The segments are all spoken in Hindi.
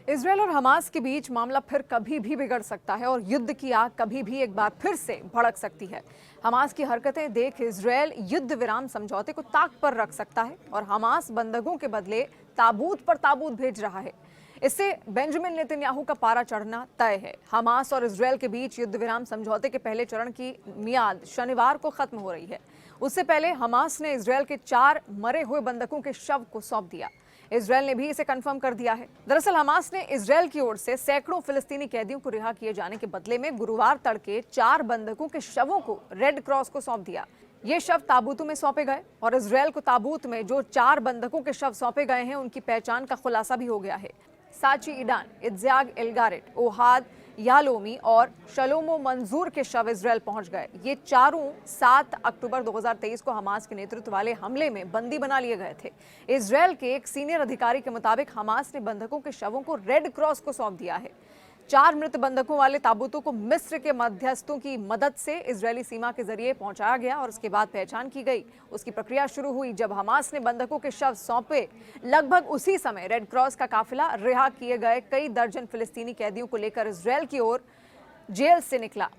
इजरायल और हमास के बीच मामला फिर कभी भी बिगड़ सकता है और युद्ध की आग कभी भी एक बार फिर से भड़क सकती है। हमास की हरकतें देख इजरायल युद्ध विराम समझौते को ताक पर रख सकता है और हमास बंधकों के बदले ताबूत पर ताबूत भेज रहा है। इससे बेंजामिन नेतन्याहू का पारा चढ़ना तय है। हमास और इजरायल के बीच युद्ध विराम समझौते के पहले चरण की मियाद शनिवार को खत्म हो रही है। उससे पहले हमास ने इजरायल के 4 मरे हुए बंधकों के शव को सौंप दिया। इजरायल ने भी इसे कंफर्म कर दिया है। दरअसल हमास ने इजरायल की ओर से सैकड़ों फिलिस्तीनी कैदियों को रिहा किए जाने के बदले में गुरुवार तड़के 4 बंधकों के शवों को रेड क्रॉस को सौंप दिया। ये शव ताबूतों में सौंपे गए और इजरायल को ताबूत में जो 4 बंधकों के शव सौंपे गए हैं उनकी पहचान का खुलासा भी हो गया है। साची इडान, इत्ज़ाग एलगारेट, ओहाद यालोमी और शलोमो मंजूर के शव इजरायल पहुंच गए। ये चारों 7 अक्टूबर 2023 को हमास के नेतृत्व वाले हमले में बंदी बना लिए गए थे। इजरायल के एक सीनियर अधिकारी के मुताबिक हमास ने बंधकों के शवों को रेड क्रॉस को सौंप दिया है। 4 मृत बंधकों वाले ताबूतों को मिस्र के मध्यस्थों की मदद से इजरायली सीमा के जरिए पहुंचाया गया और उसके बाद पहचान की गई। उसकी प्रक्रिया शुरू हुई जब हमास ने बंधकों के शव सौंपे। लगभग उसी समय रेड क्रॉस का काफिला रिहा किए गए कई दर्जन फिलिस्तीनी कैदियों को लेकर इजरायल की ओर जेल से निकला।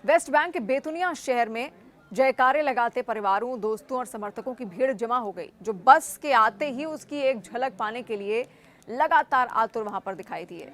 वेस्ट बैंक के बेतुनिया शहर में जयकारे लगाते परिवारों, दोस्तों और समर्थकों की भीड़ जमा हो गई, जो बस के आते ही उसकी एक झलक पाने के लिए लगातार आतुर वहां पर दिखाई दिए।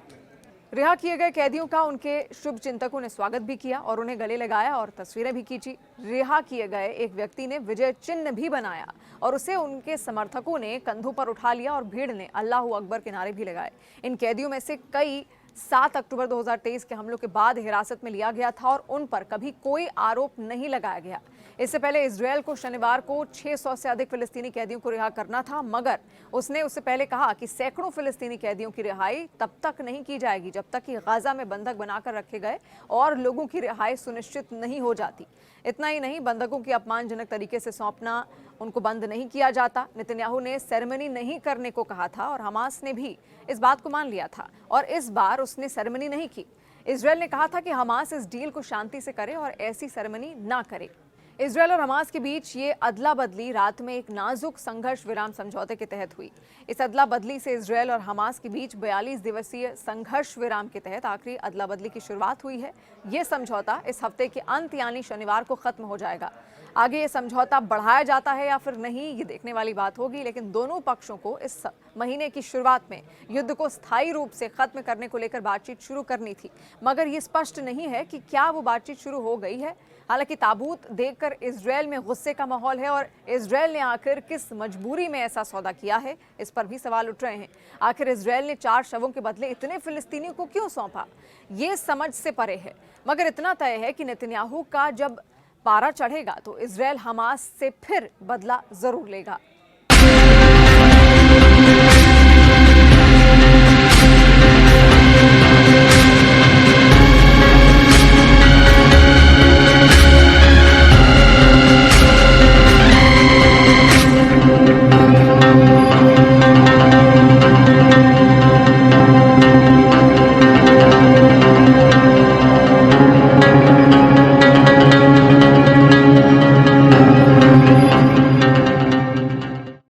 रिहा किए गए कैदियों का उनके शुभचिंतकों ने स्वागत भी किया और उन्हें गले लगाया और तस्वीरें भी खींची। रिहा किए गए एक व्यक्ति ने विजय चिन्ह भी बनाया और उसे उनके समर्थकों ने कंधों पर उठा लिया और भीड़ ने अल्लाहू अकबर के नारे भी लगाए। इन कैदियों में से कई 7 अक्टूबर 2023 के हमलों के बाद हिरासत में लिया गया था और उन पर कभी कोई आरोप नहीं लगाया गया। इससे पहले इजरायल को शनिवार को 600 से अधिक फिलिस्तीनी कैदियों को रिहा करना था, मगर उसने उससे पहले कहा कि सैकड़ों फिलिस्तीनी कैदियों की रिहाई तब तक नहीं की जाएगी जब तक कि गाजा में बंधक बनाकर रखे गए और लोगों की रिहाई सुनिश्चित नहीं हो जाती। इतना ही नहीं, बंधकों की अपमानजनक तरीके से सौंपना, उनको बंद नहीं किया जाता। नेतन्याहू ने सेरेमनी नहीं करने को कहा था और हमास ने भी इस बात को मान लिया था और इस बार उसने सेरेमनी नहीं की। इजरायल ने कहा था कि हमास इस डील को शांति से करे और ऐसी सेरेमनी ना करे। इजरायल और हमास के बीच ये अदला बदली रात में एक नाजुक संघर्ष विराम समझौते के तहत हुई। इस अदला बदली से इजरायल और हमास के बीच 42 दिवसीय संघर्ष विराम के तहत आखिरी अदला बदली की शुरुआत हुई है। ये समझौता इस हफ्ते के अंत यानी शनिवार को खत्म हो जाएगा। आगे ये समझौता बढ़ाया जाता है या फिर नहीं, ये देखने वाली बात होगी, लेकिन दोनों पक्षों को इस महीने की शुरुआत में युद्ध को स्थायी रूप से खत्म करने को लेकर बातचीत शुरू करनी थी, मगर ये स्पष्ट नहीं है कि क्या वो बातचीत शुरू हो गई है। हालांकि ताबूत देखकर इजरायल में गुस्से का माहौल है और इजरायल ने आखिर किस मजबूरी में ऐसा सौदा किया है, इस पर भी सवाल उठ रहे हैं। आखिर इजरायल ने 4 शवों के बदले इतने फिलिस्तीनियों को क्यों सौंपा, ये समझ से परे है। मगर इतना तय है कि नेतन्याहू का जब पारा चढ़ेगा तो इजरायल हमास से फिर बदला जरूर लेगा।